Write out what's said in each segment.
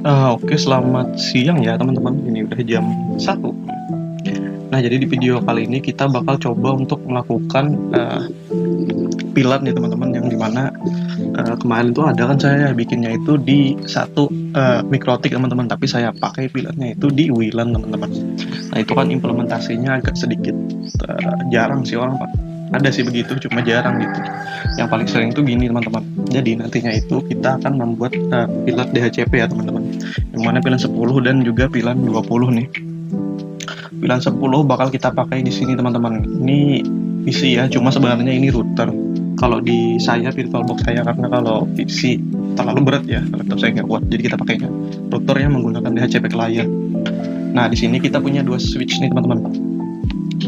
Oke, selamat siang ya teman-teman. Ini udah jam 1. Nah, jadi di video kali ini kita bakal coba untuk melakukan pilar nih teman-teman, yang dimana kemarin tuh ada kan saya bikinnya itu di satu mikrotik teman-teman, tapi saya pakai pilarnya itu di WLAN teman-teman. Nah, itu kan implementasinya agak sedikit jarang sih orang pak. Ada sih begitu, cuma jarang gitu. Yang paling sering tuh gini teman-teman. Jadi nantinya itu kita akan membuat pilar DHCP ya teman-teman. Yang mana pilar 10 dan juga pilar 20 nih. Pilar 10 bakal kita pakai di sini teman-teman. Ini PC ya, cuma sebenarnya ini router. Kalau di saya VirtualBox saya, karena kalau PC terlalu berat ya, laptop saya nggak kuat, jadi kita pakainya router yang menggunakan DHCP client. Nah, di sini kita punya dua switch nih teman-teman,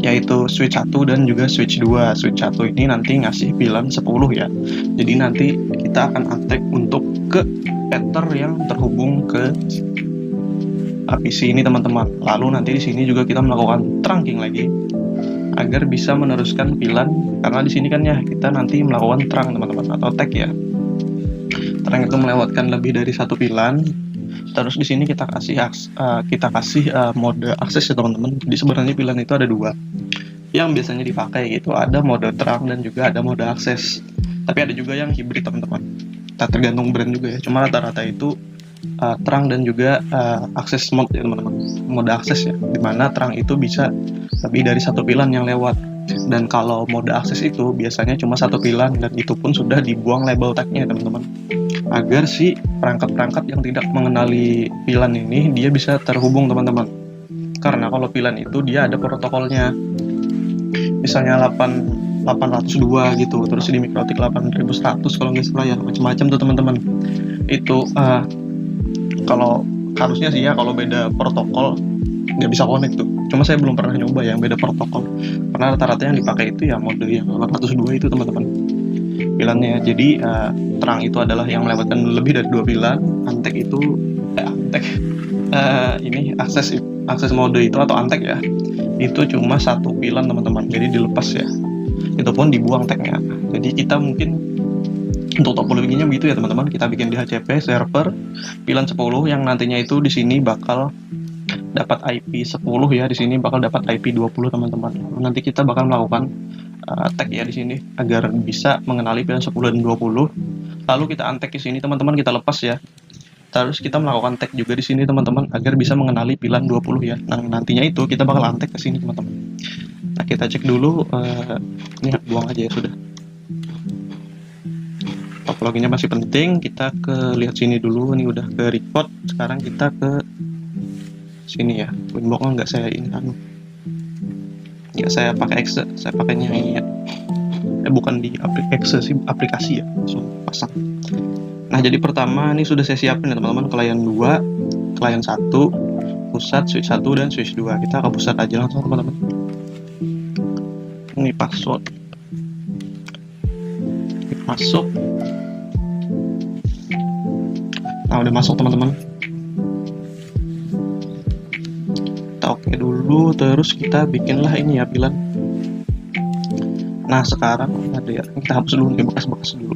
yaitu switch 1 dan juga switch 2. Switch 1 ini nanti ngasih bilan 10 ya. Jadi nanti kita akan attack untuk ke ether yang terhubung ke PC ini teman-teman. Lalu nanti di sini juga kita melakukan trunking lagi agar bisa meneruskan pilan, karena di sini kan ya kita nanti melakukan trunk teman-teman, atau tag ya. Trunk itu melewatkan lebih dari satu pilan. Terus di sini kita kasih mode akses ya teman-teman. Jadi sebenarnya pilar itu ada dua yang biasanya dipakai gitu, ada mode terang dan juga ada mode akses. Tapi ada juga yang hybrid teman-teman. Tergantung brand juga ya. Cuma rata-rata itu terang dan juga akses mode ya teman-teman. Mode akses ya, dimana terang itu bisa lebih dari satu pilan yang lewat. Dan kalau mode akses itu biasanya cuma satu pilan, dan itu pun sudah dibuang label tagnya teman-teman, agar si perangkat-perangkat yang tidak mengenali pilan ini dia bisa terhubung teman-teman. Karena kalau pilan itu dia ada protokolnya, misalnya 802 gitu, terus di mikrotik 8100 kalau nggak salah ya, macam-macam tuh teman-teman. Itu kalau harusnya sih ya, kalau beda protokol nggak bisa connect tuh. Cuma saya belum pernah nyoba yang beda protokol, karena rata-rata yang dipakai itu ya mode yang 802 itu teman-teman pilannya. Jadi terang itu adalah yang melewatkan lebih dari 2 pilan. Antek itu ini akses mode itu atau antek ya, itu cuma satu pilan teman-teman, jadi dilepas ya, itu pun dibuang tagnya. Jadi kita mungkin untuk topologinya begitu ya teman-teman. Kita bikin di DHCP server pilan 10 yang nantinya itu di sini bakal dapat IP 10 ya, di sini bakal dapat IP 20 teman-teman. Nanti kita bakal melakukan tag ya di sini agar bisa mengenali pilan 10 dan 20. Lalu kita untek di sini teman-teman, kita lepas ya. Terus kita melakukan tag juga di sini teman-teman agar bisa mengenali pilan 20 ya. Nah, nantinya itu kita bakal untek ke sini teman-teman. Nah, kita cek dulu ini buang aja ya sudah. Topologinya masih penting, kita ke lihat sini dulu. Ini udah ke record, sekarang kita ke sini ya. Winbox nggak saya ini ya, saya pakai Excel, saya pakainya ini ya. Bukan di Excel sih, aplikasi ya, langsung pasang. Nah, jadi pertama ini sudah saya siapin ya teman-teman, klien 2, klien 1, pusat, switch 1 dan switch 2. Kita ke pusat aja langsung teman-teman. Ini password. Masuk. Nah, udah masuk teman-teman. Kita oke dulu, terus kita bikinlah ini ya pilan. Nah, sekarang ada ya, kita hapus dulu nih bekas-bekas dulu.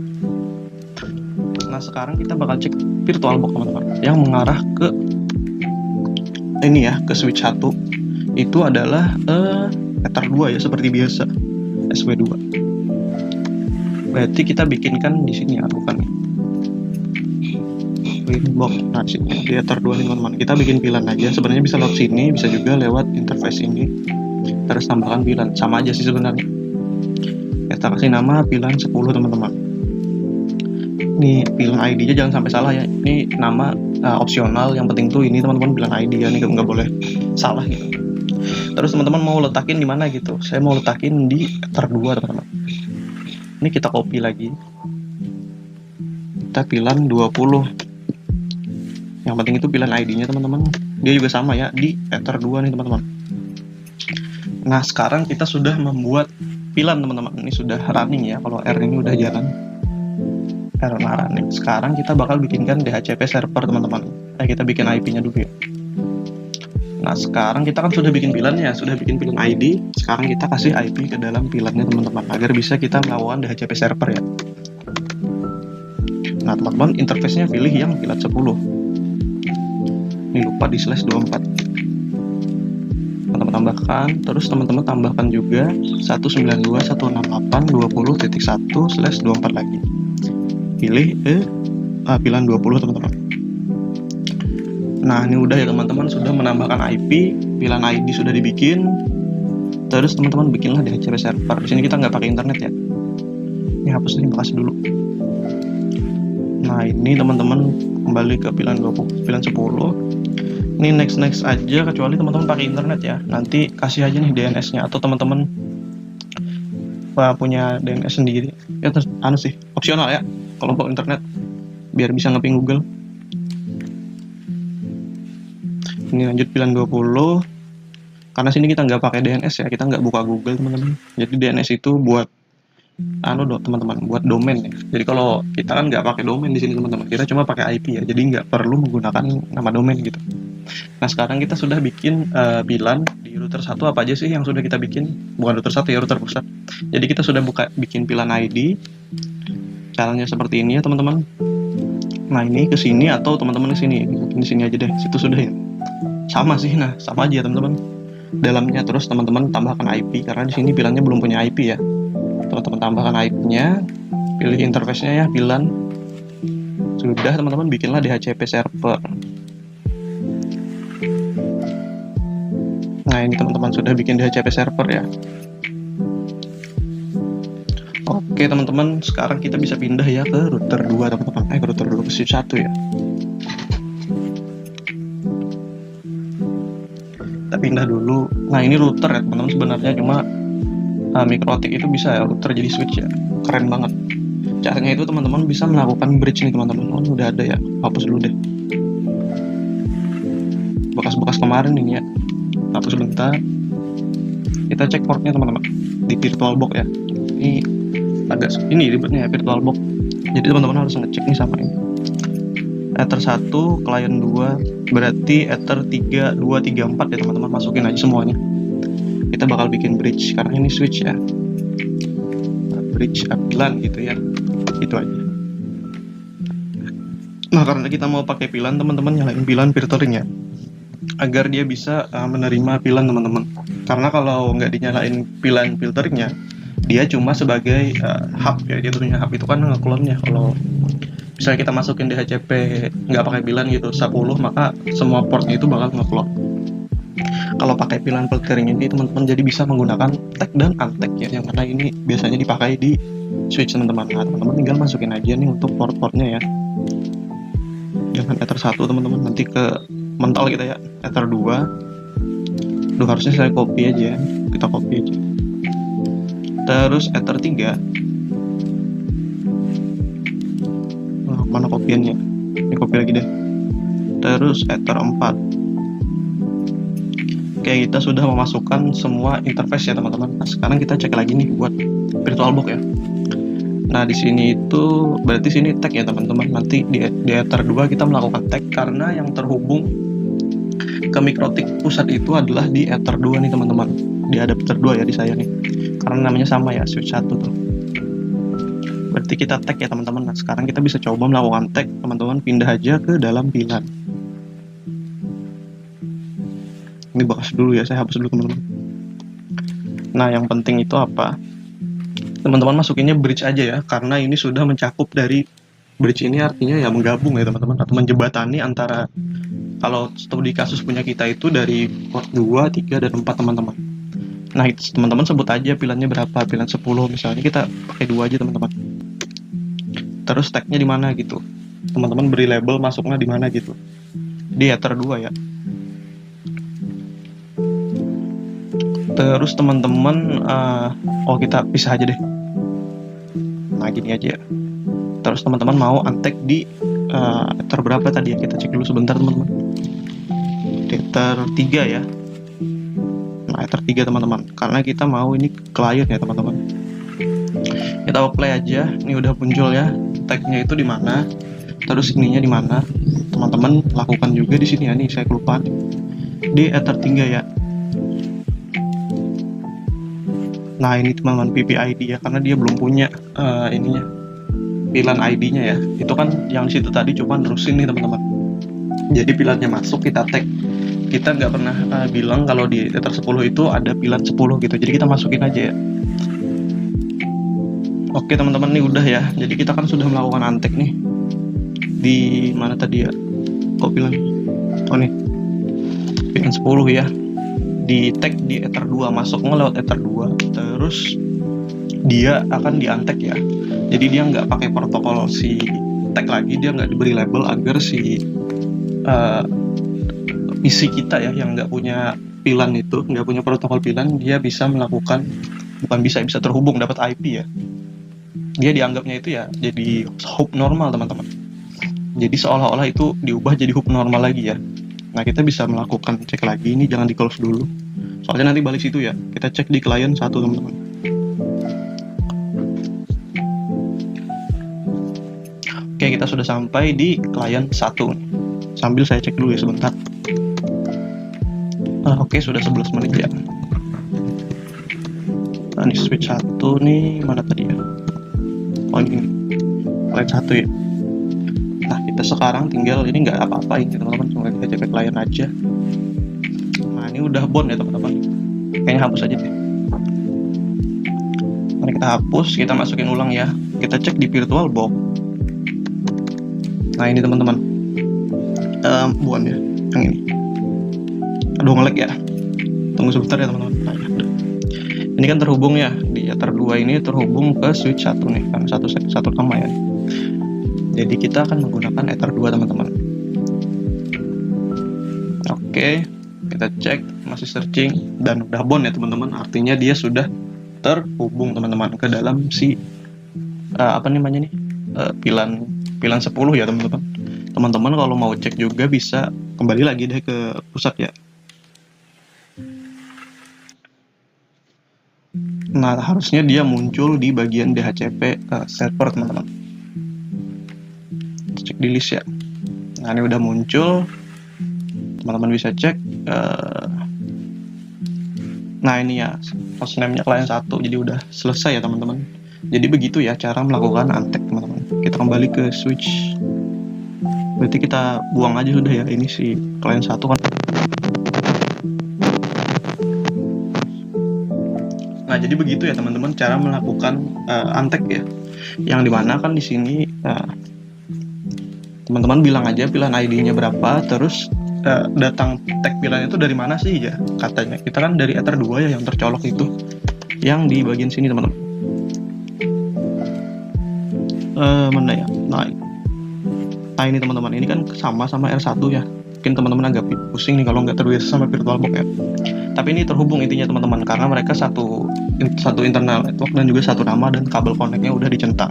Nah, sekarang kita bakal cek VirtualBox teman-teman yang mengarah ke ini ya, ke switch 1 itu adalah ether 2 ya, seperti biasa, SW2. Berarti kita bikinkan di sini ya, bukan nih. Winbox. Nah, sini di ether 2 nih teman-teman. Kita bikin pilan aja. Sebenarnya bisa lewat sini, bisa juga lewat interface ini. Terus tambahkan pilan. Sama aja sih sebenarnya. Kita kasih nama pilan 10 teman-teman. Ini pilan ID-nya jangan sampai salah ya. Ini nama opsional, yang penting tuh ini teman-teman pilan ID ya, ini nggak boleh salah gitu. Terus teman-teman mau letakin di mana gitu? Saya mau letakin di ether 2 teman-teman. Ini kita copy lagi. Kita pilan 20. Yang penting itu pilan ID-nya teman-teman. Dia juga sama ya, di ether 2 nih teman-teman. Nah, sekarang kita sudah membuat pilan teman-teman. Ini sudah running ya, kalau R ini udah jalan. R running. Sekarang kita bakal bikinkan DHCP server teman-teman. Kita bikin IP-nya dulu ya. Nah, sekarang kita kan sudah bikin pilannya, sudah bikin pilan ID. Sekarang kita kasih IP ke dalam pilannya teman-teman, agar bisa kita melakukan DHCP server ya. Nah, teman-teman, interface-nya pilih yang pilan 10. Ini lupa di slash 24. Teman-teman tambahkan, terus teman-teman tambahkan juga 192.168.20.1/24 lagi. Pilih pilihan 20 teman-teman. Nah, ini udah ya teman-teman, sudah menambahkan IP, pilihan ID sudah dibikin. Terus teman-teman bikinlah DHCP server. Di sini kita nggak pakai internet ya. Ini hapus ini, kasih dulu. Nah, ini teman-teman kembali ke pilihan 20, pilihan 10. Ini next aja, kecuali teman-teman pakai internet ya. Nanti kasih aja nih DNS-nya, atau teman-teman punya DNS sendiri. Ya terus sih, opsional ya kalau bawa internet biar bisa ngeping Google. Ini lanjut pilihan 20. Karena sini kita nggak pakai DNS ya, kita nggak buka Google teman-teman. Jadi DNS itu buat teman-teman, buat domain ya. Jadi kalau kita kan nggak pakai domain di sini teman-teman, kita cuma pakai IP ya. Jadi nggak perlu menggunakan nama domain gitu. Nah, sekarang kita sudah bikin pilihan di router 1. Apa aja sih yang sudah kita bikin? Bukan router 1 ya, router pusat. Jadi kita sudah bikin pilihan ID. Caranya seperti ini ya teman-teman. Nah, ini ke sini atau teman-teman ke sini. Mungkin di sini aja deh. Situ sudah ya. Sama sih, nah sama aja teman-teman. Dalamnya terus teman-teman tambahkan IP, karena di sini pilihannya belum punya IP ya. Teman-teman tambahkan IP-nya, pilih interface-nya ya, pilihan. Sudah teman-teman, bikinlah DHCP server. Nah, ini teman-teman sudah bikin DHCP server ya. Oke teman-teman, sekarang kita bisa pindah ya ke router 2 teman-teman. Ke router 2 ke switch 1 ya. Kita pindah dulu. Nah, ini router ya teman-teman, sebenarnya cuma MikroTik itu bisa ya router jadi switch ya. Keren banget. Caranya itu teman-teman bisa melakukan bridge nih teman-teman. Oh, udah ada ya. Hapus dulu deh. Bekas-bekas kemarin ini ya. Hapus sebentar. Kita cek portnya teman-teman di VirtualBox ya. Ini ribetnya ya, VirtualBox. Jadi teman-teman harus ngecek nih sama ini. Ether 1, client 2, berarti Ether 3, 2, 3, 4 ya teman-teman, masukin aja semuanya. Kita bakal bikin bridge, karena ini switch ya. Bridge pilihan gitu ya. Itu aja. Nah, karena kita mau pakai pilihan, teman-teman nyalain pilihan filtering ya. Agar dia bisa menerima pilihan teman-teman. Karena kalau nggak dinyalain pilihan filteringnya, dia cuma sebagai hub ya. Dia punya hub itu kan ngeklonnya. Kalau misalnya kita masukin DHCP nggak pakai pilihan gitu 10, maka semua portnya itu bakal ngeklon. Kalau pakai pilihan filtering ini teman-teman jadi bisa menggunakan tag dan untag ya, yang mana ini biasanya dipakai di switch teman-teman. Nah, teman-teman tinggal masukin aja nih untuk port-portnya ya. Jangan Ether 1 teman-teman, nanti ke mental kita ya. Ether 2. Harusnya saya copy aja ya. Kita copy aja. Terus Ether 3. Mana kopiannya? Ini copy lagi deh. Terus Ether 4. Oke, kita sudah memasukkan semua interface ya teman-teman. Nah, sekarang kita cek lagi nih buat VirtualBox ya. Nah, di sini itu berarti sini tag ya teman-teman. Nanti di Ether 2 kita melakukan tag, karena yang terhubung ke MikroTik pusat itu adalah di Ether 2 nih teman-teman. Di adapter 2 ya di saya nih. Karena namanya sama ya, switch 1 tuh. Berarti kita tag ya teman-teman. Nah, sekarang kita bisa coba melakukan tag, teman-teman pindah aja ke dalam pilihan. Ini bekas dulu ya, saya hapus dulu teman-teman. Nah, yang penting itu apa? Teman-teman masukinnya bridge aja ya, karena ini sudah mencakup dari bridge ini, artinya ya menggabung ya teman-teman, atau menjembatani antara, kalau studi kasus punya kita itu dari port 2, 3, dan 4 teman-teman. Nah, itu teman-teman sebut aja pilihannya berapa, pilihan 10 misalnya, kita pakai 2 aja teman-teman. Terus tagnya di mana gitu. Teman-teman beri label masuknya di mana gitu. Di Ether 2 ya. Terus teman-teman kita pisah aja deh. Nah, gini aja. Terus teman-teman mau untag di Ether berapa tadi ya? Kita cek dulu sebentar teman-teman. Ether 3 ya. Nah, Ether 3 teman-teman. Karena kita mau ini client ya teman-teman. Kita play aja. Ini udah muncul ya. Tagnya itu di mana? Terus ininya di mana? Teman-teman lakukan juga di sini ya. Nih saya kelupaan. Di Ether 3 ya. Nah, ini teman-teman PPID ya, karena dia belum punya ininya, pilihan ID-nya ya. Itu kan yang di situ tadi cuma nerusin nih teman-teman. Jadi pilarnya masuk, kita tag. Kita nggak pernah bilang kalau di Ether 10 itu ada pilar 10 gitu. Jadi kita masukin aja ya. Oke teman-teman, nih udah ya. Jadi kita kan sudah melakukan untick nih. Di mana tadi ya? Kok pilar? Oh nih. Pilar 10 ya. Di tag di Ether 2, masuknya lewat Ether 2. Terus dia akan di untick ya. Jadi dia nggak pakai protokol si tag lagi, dia nggak diberi label agar si PC kita ya yang nggak punya pilan itu, nggak punya protokol pilan, dia bisa melakukan, bukan bisa terhubung, dapat IP ya. Dia dianggapnya itu ya jadi hub normal teman-teman. Jadi seolah-olah itu diubah jadi hub normal lagi ya. Nah kita bisa melakukan cek lagi, ini jangan di close dulu. Soalnya nanti balik situ ya. Kita cek di client 1 teman-teman. Oke, kita sudah sampai di client 1. Sambil saya cek dulu ya sebentar. Oke, sudah 11 menit ya. Nah, ini switch 1 nih, mana tadi ya? Oh ini, client 1 ya. Nah, kita sekarang tinggal, ini nggak apa-apa ini teman-teman, cuma kita cek client aja. Nah, ini udah bond ya teman-teman. Kayaknya hapus aja deh. Mari kita hapus, kita masukin ulang ya. Kita cek di VirtualBox. Nah, ini teman-teman. Bond ya, yang ini. Aduh nge-lag ya. Tunggu sebentar ya teman-teman. Nah, ya. Ini kan terhubung ya, di Ether 2 ini terhubung ke switch 1 nih, kan satu sama ya. Jadi kita akan menggunakan Ether 2 teman-teman. Oke, kita cek, masih searching dan udah bond ya teman-teman. Artinya dia sudah terhubung teman-teman ke dalam si apa namanya nih, pilan 10 ya teman-teman. Teman-teman kalau mau cek juga bisa kembali lagi deh ke pusat ya. Nah, harusnya dia muncul di bagian DHCP server teman-teman. Cek di list ya. Nah, ini udah muncul. Teman-teman bisa cek. Nah, ini ya hostname-nya client 1. Jadi udah selesai ya teman-teman. Jadi begitu ya cara melakukan untick teman-teman. Kita kembali ke switch. Berarti kita buang aja sudah ya. Ini si client 1 kan. Nah, jadi begitu ya teman-teman cara melakukan untick ya. Yang dimana kan di sini teman-teman bilang aja pilan ID-nya berapa, terus datang tag pilan itu dari mana sih ya katanya. Kita kan dari Ether 2 ya yang tercolok itu, yang di bagian sini teman-teman. Mana ya? Nah ini teman-teman, ini kan sama R1 ya. Mungkin teman-teman agak pusing nih kalau nggak terbiasa sama VirtualBox ya. Tapi ini terhubung intinya teman-teman, karena mereka satu internal network dan juga satu nama, dan kabel connect-nya udah dicentang.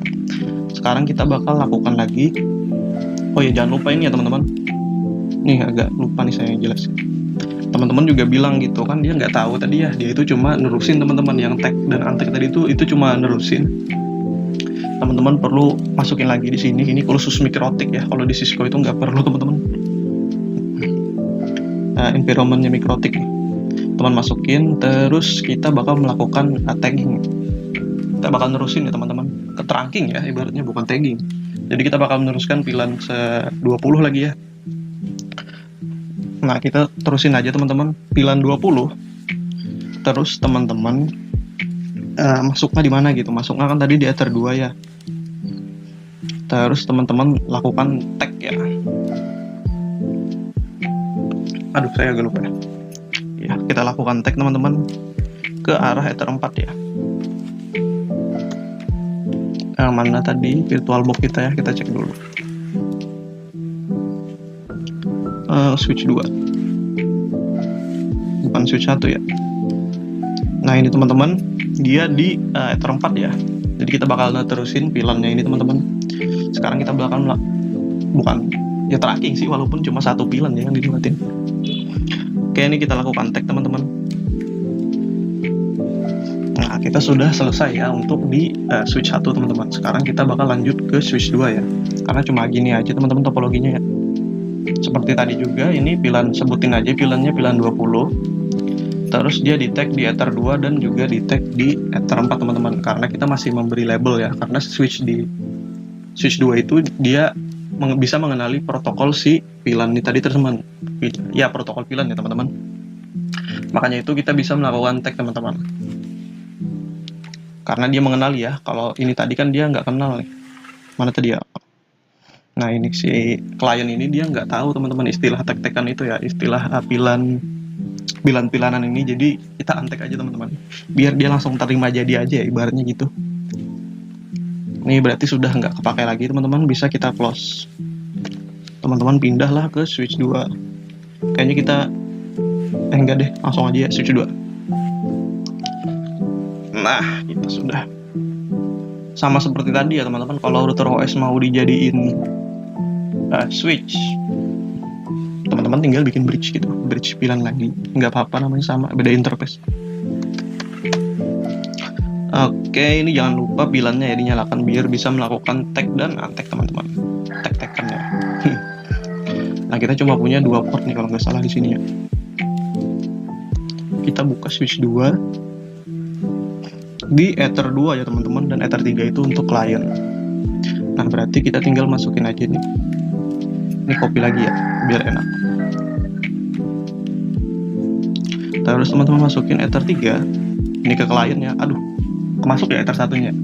Sekarang kita bakal lakukan lagi. Oh ya, jangan lupa ini ya teman-teman. Nih agak lupa nih saya jelasin. Teman-teman juga bilang gitu kan, dia nggak tahu tadi ya, dia itu cuma nerusin teman-teman yang tag dan untick tadi itu cuma nerusin. Teman-teman perlu masukin lagi di sini. Ini khusus mikrotik ya. Kalau di Cisco itu nggak perlu teman-teman. Environment-nya mikrotik nih. Teman masukin, terus kita bakal melakukan tagging. Kita bakal nerusin ya teman-teman, ke trunking ya ibaratnya, bukan tagging. Jadi kita bakal meneruskan pilan 20 lagi ya. Nah, kita terusin aja teman-teman pilan 20. Terus teman-teman masuknya di mana gitu. Masuknya kan tadi di Ether 2 ya. Terus teman-teman lakukan tag ya. Aduh, saya agak lupa ya. Ya, kita lakukan tag teman-teman ke arah Ether 4 ya. Mana tadi VirtualBox kita ya, kita cek dulu. Switch 2. Bukan switch 1 ya. Nah, ini teman-teman, dia di Ether 4 ya. Jadi kita bakal terusin pilannya ini teman-teman. Sekarang kita bakal bukan ya tracking sih, walaupun cuma satu pilan ya yang dinikmatin. Oke, ini kita lakukan tag teman-teman. Nah, kita sudah selesai ya untuk di switch 1 teman-teman. Sekarang kita bakal lanjut ke switch 2 ya. Karena cuma gini aja teman-teman topologinya ya. Seperti tadi juga, ini pilan, sebutin aja pilannya pilan 20. Terus dia di tag di Ether 2 dan juga di tag di Ether 4 teman-teman. Karena kita masih memberi label ya. Karena switch 2 itu dia bisa mengenali protokol si VLAN ini tadi teman-teman. Ya, protokol VLAN ya teman-teman. Makanya itu kita bisa melakukan tag teman-teman. Karena dia mengenali ya. Kalau ini tadi kan dia nggak kenal nih. Mana tadi ya? Nah, ini si klien ini dia nggak tahu teman-teman istilah tag-tagan itu ya, istilah pilan-pilanan ini. Jadi kita antek aja teman-teman. Biar dia langsung terima jadi aja ya, ibaratnya gitu. Ini berarti sudah nggak kepakai lagi teman-teman, bisa kita close. Teman-teman pindahlah ke switch 2. Kayaknya kita enggak deh, langsung aja ya switch 2. Nah, kita sudah sama seperti tadi ya teman-teman. Kalau router OS mau dijadiin switch, teman-teman tinggal bikin bridge gitu, bridge VLAN lagi, nggak apa-apa, namanya sama, beda interface. Oke, ini jangan lupa VLAN-nya ya dinyalakan biar bisa melakukan tag dan untek teman-teman, tag-tagannya. Nah, kita cuma punya 2 port nih kalau nggak salah di sini ya. Kita buka switch 2 di Ether 2 ya teman-teman, dan Ether 3 itu untuk klien. Nah, berarti kita tinggal masukin aja nih. Ini copy lagi ya, biar enak. Terus teman-teman masukin Ether 3 ini ke kliennya. Aduh, kemasuk ya Ether 1-nya.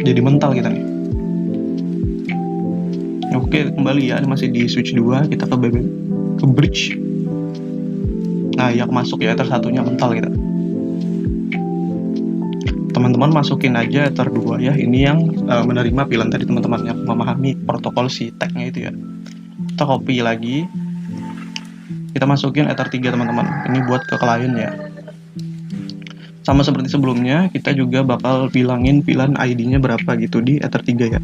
Jadi mental kita nih. Oke, kembali ya, ini masih di switch 2, kita ke bridge. Nah, ya masuk ya Ether 1-nya mental kita. Teman-teman masukin aja Ether 2 ya, ini yang menerima VLAN tadi teman-teman, yang memahami protokol si tag-nya itu ya. Kita copy lagi, kita masukin Ether 3 teman-teman, ini buat ke klien ya. Sama seperti sebelumnya, kita juga bakal bilangin VLAN ID-nya berapa gitu di Ether 3 ya.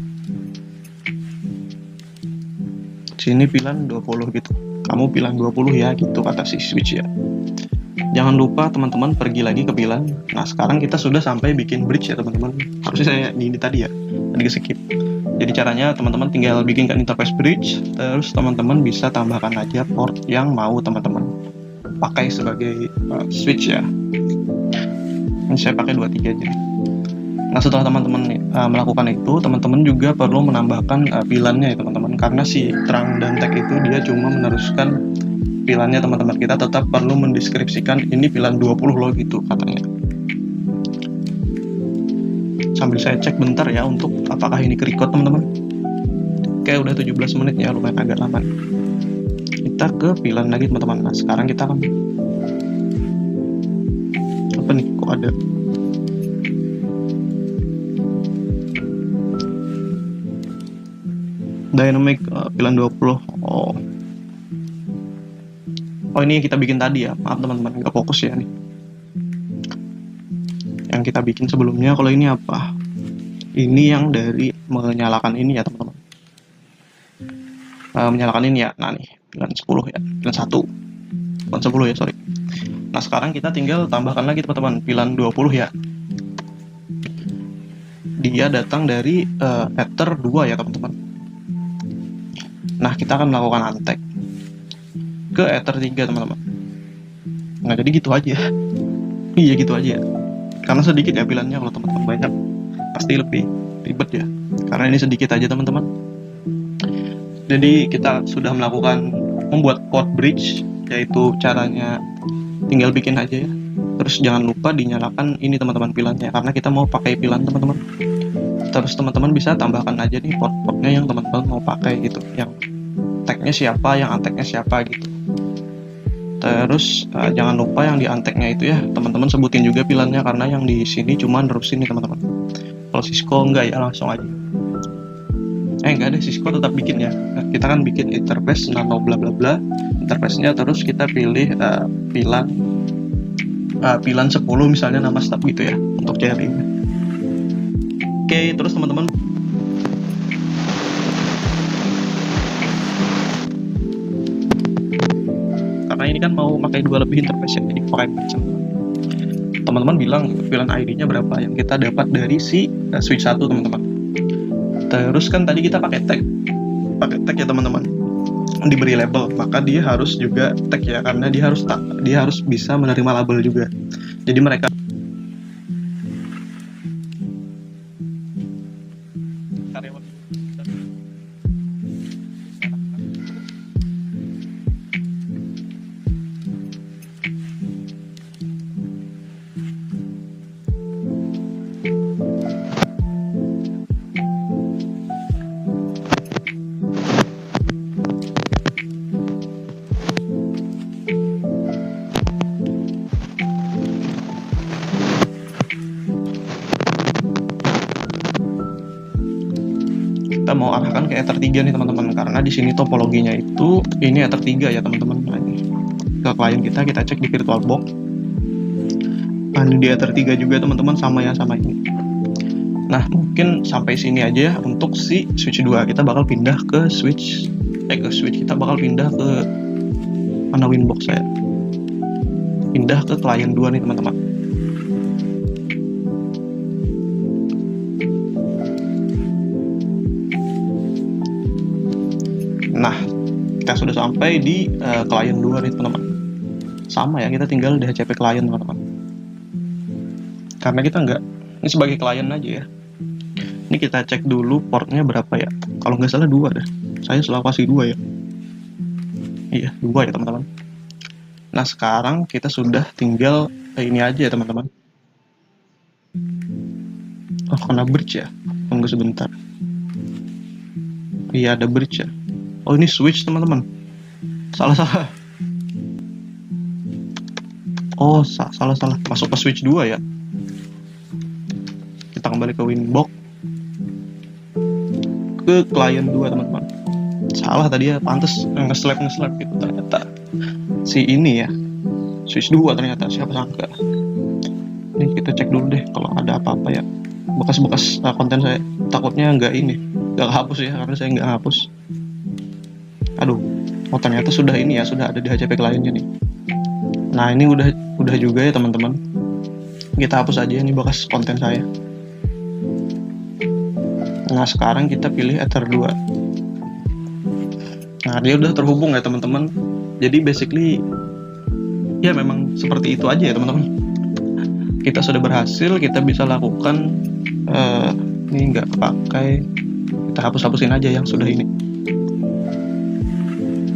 Sini VLAN 20 gitu, kamu VLAN 20 ya gitu kata si switch ya. Jangan lupa teman-teman pergi lagi ke VLAN. Nah, sekarang kita sudah sampai bikin bridge ya teman-teman. Harusnya saya ini tadi ya, tadi skip. Jadi caranya teman-teman tinggal bikin interface bridge, terus teman-teman bisa tambahkan aja port yang mau teman-teman pakai sebagai switch ya. Ini saya pakai 23 aja. Nah, setelah teman-teman melakukan itu, teman-teman juga perlu menambahkan VLAN-nya ya teman-teman, karena si terang dan tag itu dia cuma meneruskan VLAN-nya teman-teman. Kita tetap perlu mendeskripsikan ini VLAN 20 loh gitu katanya. Sambil saya cek bentar ya untuk apakah ini ke-record teman-teman. Oke, udah 17 menit ya, lumayan agak lama. Kita ke VLAN lagi teman-teman. Nah, sekarang kita akan apa nih, kok ada dynamic VLAN 20. Oh, ini yang kita bikin tadi ya, maaf teman-teman, nggak fokus ya nih. Yang kita bikin sebelumnya, kalau ini apa? Ini yang dari menyalakan ini ya teman-teman. Menyalakan ini ya, nah nih, VLAN 10 ya, VLAN 1, bukan 10 ya, sorry. Nah, sekarang kita tinggal tambahkan lagi teman-teman, VLAN 20 ya. Dia datang dari Ether 2 ya teman-teman. Nah, kita akan melakukan untek ke Ether 3 teman-teman. Nah, jadi gitu aja. Iya gitu aja. Karena sedikit ya VLAN-nya, kalau teman-teman banyak pasti lebih ribet ya. Karena ini sedikit aja teman-teman. Jadi kita sudah membuat port bridge, yaitu caranya tinggal bikin aja ya. Terus jangan lupa dinyalakan ini teman-teman VLAN-nya, karena kita mau pakai VLAN teman-teman. Terus teman-teman bisa tambahkan aja nih port-portnya yang teman-teman mau pakai gitu, yang tag-nya siapa, yang untek-nya siapa gitu. Terus jangan lupa yang di untek-nya itu ya teman-teman sebutin juga VLAN-nya, karena yang di sini cuma nerusin nih teman-teman. Kalau Cisco enggak ya, langsung aja. Enggak deh, Cisco tetap bikin ya. Nah, kita kan bikin interface nano bla bla bla interface-nya, terus kita pilih VLAN 10 misalnya, nama staf gitu ya untuk CLI-nya. Oke, terus teman-teman karena ini kan mau pakai 2 lebih interface ya, jadi pakai macam. Teman-teman bilang VLAN ID-nya berapa yang kita dapat dari si switch 1 teman-teman. Terus kan tadi kita pakai tag ya teman-teman, diberi label, maka dia harus juga tag ya, karena dia harus bisa menerima label juga. Jadi mereka dipindahkan ke Ether 3 nih teman-teman, karena di sini topologinya itu ini Ether 3 ya teman-teman. Nah, ini ke klien kita cek di VirtualBox. Nah, di Ether 3 juga teman-teman, sama ya, sama ini. Nah, mungkin sampai sini aja ya untuk si switch 2. Kita bakal pindah ke switch kita bakal pindah ke mana, Winbox saya. Pindah ke klien 2 nih teman-teman. Nah, kita sudah sampai di klien 2 nih teman-teman. Sama ya, kita tinggal DHCP klien teman-teman. Karena kita ini sebagai klien aja ya. Ini kita cek dulu portnya berapa ya. Kalau nggak salah 2 dah. Saya selalu kasih 2 ya. Iya, 2 ya teman-teman. Nah, sekarang kita sudah tinggal ini aja ya teman-teman. Oh, kena bridge ya. Tunggu sebentar. Iya, ada bridge ya. Oh, ini switch teman-teman. Salah. Oh, salah. Masuk ke switch 2 ya. Kita kembali ke Winbox. Ke klien 2 teman-teman. Salah tadi ya, pantes nge-slap gitu. Ternyata si ini ya, switch 2 ternyata, siapa sangka. Ini kita cek dulu deh kalau ada apa-apa ya, bekas-bekas konten saya. Takutnya nggak hapus ya, karena saya nggak hapus. Aduh, oh ternyata sudah ini ya, sudah ada di HCP kliennya nih. Nah, ini udah juga ya teman-teman. Kita hapus aja ini bekas konten saya. Nah, sekarang kita pilih Ether 2. Nah, dia udah terhubung ya teman-teman. Jadi basically ya memang seperti itu aja ya teman-teman. Kita sudah berhasil, kita bisa lakukan ini nggak pakai, kita hapus-hapusin aja yang sudah ini.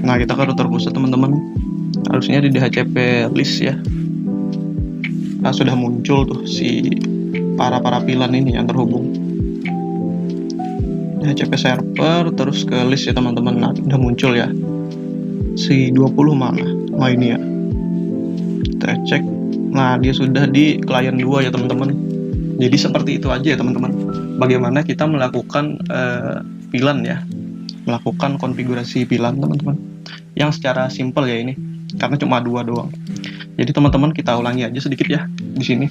Nah, kita ke router pusat teman-teman. Harusnya di DHCP list ya. Nah, sudah muncul tuh si para pilan ini yang terhubung. DHCP server, terus ke list ya teman-teman. Nah, udah muncul ya. Si 20 mana? Nah, ini ya. Kita cek. Nah, dia sudah di klien 2 ya teman-teman. Jadi seperti itu aja ya teman-teman. Bagaimana kita melakukan VLAN ya. Melakukan konfigurasi VLAN teman-teman. Yang secara simple ya ini. Karena cuma 2 doang. Jadi teman-teman kita ulangi aja sedikit ya di sini.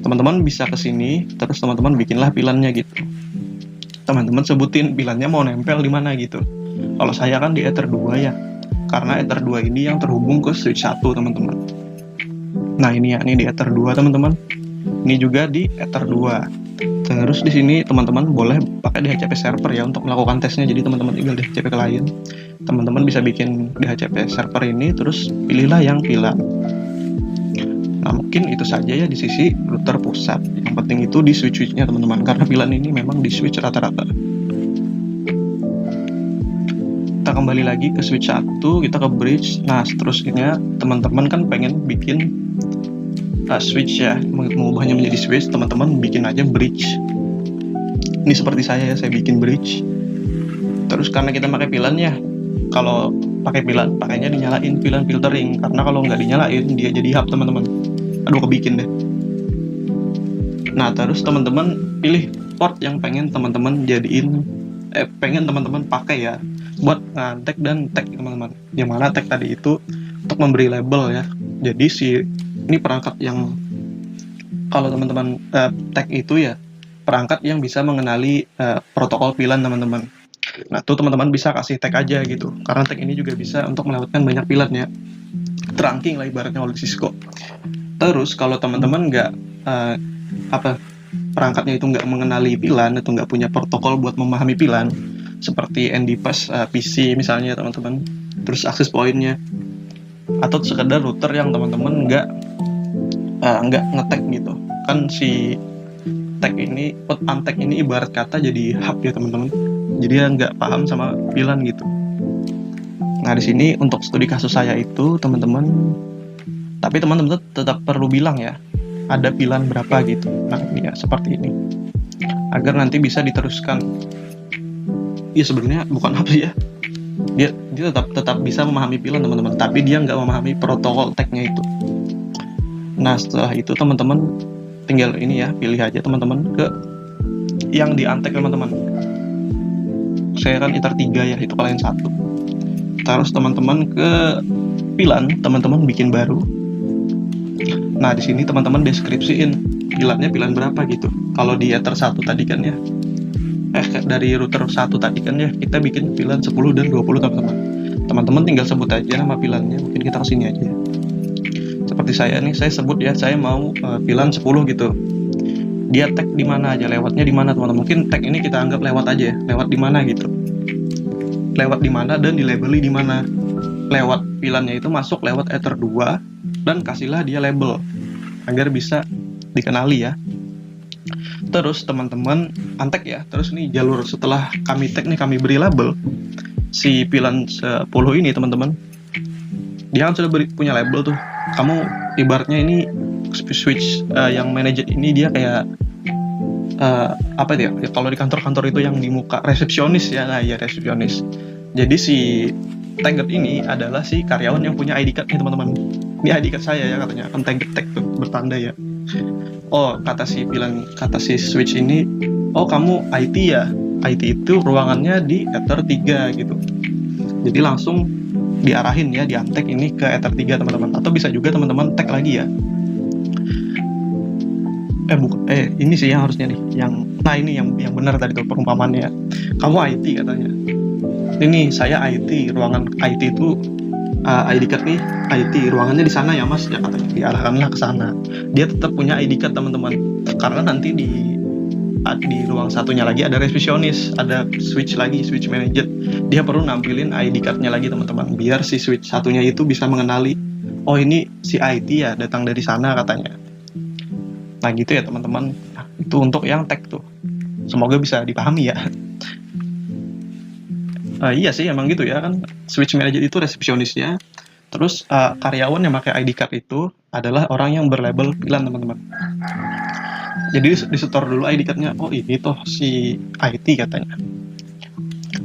Teman-teman bisa ke sini, terus teman-teman bikinlah VLAN-nya gitu. Teman-teman sebutin VLAN-nya mau nempel di mana gitu. Kalau saya kan di Ether 2 ya. Karena Ether 2 ini yang terhubung ke switch 1 teman-teman. Nah, ini ya, ini di Ether 2 teman-teman. Ini juga di Ether 2. Terus di sini teman-teman boleh pakai DHCP server ya untuk melakukan tesnya. Jadi teman-teman tinggal DHCP klien. Teman-teman bisa bikin DHCP server ini, terus pilihlah yang VLAN. Nah, mungkin itu saja ya di sisi router pusat. Yang penting itu di switch-switchnya teman-teman, karena VLAN ini memang di switch rata-rata. Kita kembali lagi ke switch 1, kita ke bridge. Nah, seterusnya teman-teman kan pengen bikin switch ya, mengubahnya menjadi switch, teman-teman bikin aja bridge. Ini seperti saya bikin bridge. Terus karena kita pakai VLAN ya, kalau pakai VLAN, pakainya dinyalain VLAN filtering, karena kalau nggak dinyalain dia jadi hub teman-teman. Aduh, kebikin deh. Nah, terus teman-teman pilih port yang pengen teman-teman pengen teman-teman pakai ya buat ngantek dan tag teman-teman. Yang mana tag tadi itu untuk memberi label ya. Jadi ini perangkat yang kalau teman-teman tag itu ya perangkat yang bisa mengenali protokol VLAN teman-teman. Nah, tuh teman-teman bisa kasih tag aja gitu. Karena tag ini juga bisa untuk melewatkan banyak VLAN ya. Trunking lah ibaratnya oleh Cisco. Terus kalau teman-teman nggak perangkatnya itu nggak mengenali VLAN, itu nggak punya protokol buat memahami VLAN, seperti NDPass PC misalnya teman-teman, terus access point-nya, atau sekedar router yang teman-teman nggak nge-tag gitu. Kan si tag ini, untag ini ibarat kata jadi hub ya teman-teman. Jadi ya nggak paham sama VLAN gitu. Nah, di sini untuk studi kasus saya itu teman-teman, tapi teman-teman tetap perlu bilang ya, ada VLAN berapa gitu. Nah, ini ya seperti ini. Agar nanti bisa diteruskan. Iya, sebenarnya bukan apa ya. Dia tetap bisa memahami VLAN teman-teman, tapi dia nggak memahami protokol tag-nya itu. Nah, setelah itu teman-teman tinggal ini ya, pilih aja teman-teman ke yang di-untag teman-teman. saya kan iter 3 ya, itu kalian 1. Terus teman-teman ke pilan, teman-teman bikin baru. Nah, di sini teman-teman deskripsiin pilannya pilan berapa gitu. Kalau di ether 1 tadi kan ya, dari router 1 tadi kan ya, kita bikin pilan 10 dan 20 teman-teman. Teman-teman tinggal sebut aja nama pilannya, mungkin kita kesini aja. Seperti saya nih, saya sebut ya, saya mau pilan 10 gitu. Dia tag di mana aja, lewatnya di mana teman-teman. Mungkin tag ini kita anggap lewat aja ya, lewat di mana gitu. Lewat di mana dan dilabeli di mana. Lewat pilannya itu masuk lewat ether 2 dan kasihlah dia label agar bisa dikenali ya. Terus teman-teman antek ya. Terus nih jalur setelah kami tag nih, kami beri label si pilan 10 ini teman-teman. Dia kan sudah punya label tuh. Kamu ibaratnya ini switch yang manajer ini dia kayak apa itu ya? Kalau di kantor-kantor itu yang di muka resepsionis ya, nah ya resepsionis. Jadi si tagget ini adalah si karyawan yang punya ID card nih teman-teman. Ini ID card saya ya katanya, kan tag tuh bertanda ya. Oh, kata si switch ini, oh kamu IT ya. IT itu ruangannya di ether 3 gitu. Jadi langsung diarahin ya, diantek ini ke ether 3 teman-teman. Atau bisa juga teman-teman tag lagi ya. Ini sih yang harusnya nih, ini yang benar tadi tuh perumpamannya. Kamu IT katanya. Ini saya IT, ruangan IT itu ID card nih, IT ruangannya di sana ya mas, ya katanya, diarahkanlah ke sana. Dia tetap punya ID card teman-teman, karena nanti di ruang satunya lagi ada resepsionis, ada switch manager. Dia perlu nampilin ID cardnya lagi teman-teman, biar si switch satunya itu bisa mengenali, oh ini si IT ya, datang dari sana katanya. Nah gitu ya teman-teman. Nah, itu untuk yang tag tuh, semoga bisa dipahami ya. Iya sih emang gitu ya kan, switch manager itu resepsionisnya. Terus karyawan yang pakai ID card itu adalah orang yang berlabel pilan teman-teman. Jadi disetor dulu ID cardnya, oh ini toh si IT katanya.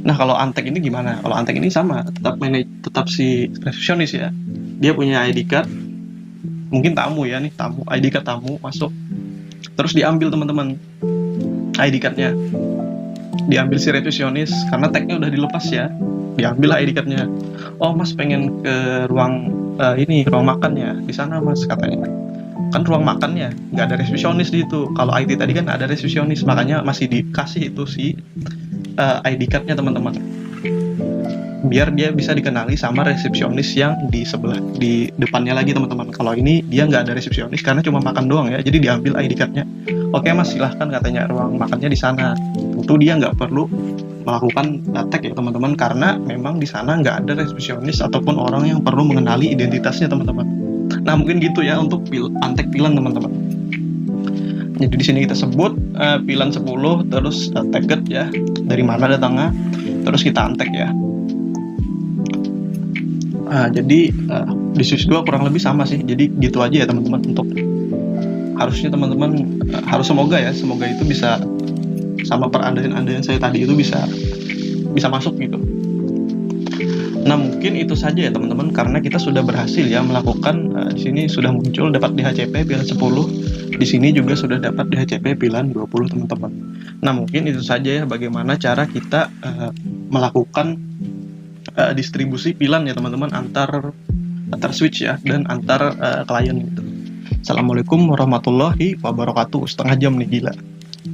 Nah kalau antek ini gimana? Kalau antek ini sama, tetap si resepsionis ya. Dia punya ID card, mungkin tamu ya nih, ID card tamu masuk, terus diambil teman-teman ID cardnya. Diambil si resepsionis karena tagnya udah dilepas ya, diambil ID cardnya. Oh mas pengen ke ruang ruang makannya di sana mas katanya. Kan ruang makannya nggak ada resepsionis di itu. Kalau IT tadi kan ada resepsionis, makanya masih dikasih itu si ID cardnya teman-teman, biar dia bisa dikenali sama resepsionis yang di depannya lagi teman-teman. Kalau ini dia nggak ada resepsionis karena cuma makan doang ya, jadi diambil ID cardnya. Oke mas silahkan katanya, ruang makannya di sana. Tentu dia nggak perlu melakukan tag ya teman-teman, karena memang di sana nggak ada resepsionis ataupun orang yang perlu mengenali identitasnya teman-teman. Nah mungkin gitu ya untuk antek pilan teman-teman. Jadi di sini kita sebut pilan 10, terus tagget ya, dari mana datangnya, terus kita antek ya. Jadi di switch 2 kurang lebih sama sih. Jadi gitu aja ya teman-teman. Untuk harusnya teman-teman semoga itu bisa sama perandaian saya tadi itu bisa masuk gitu. Nah mungkin itu saja ya teman-teman, karena kita sudah berhasil ya melakukan di sini sudah muncul dapat DHCP pilan 10, di sini juga sudah dapat DHCP pilan 20 teman-teman. Nah mungkin itu saja ya bagaimana cara kita melakukan distribusi pilan ya teman-teman, antar switch ya dan antar klien gitu. Assalamualaikum warahmatullahi wabarakatuh. Setengah jam nih, gila.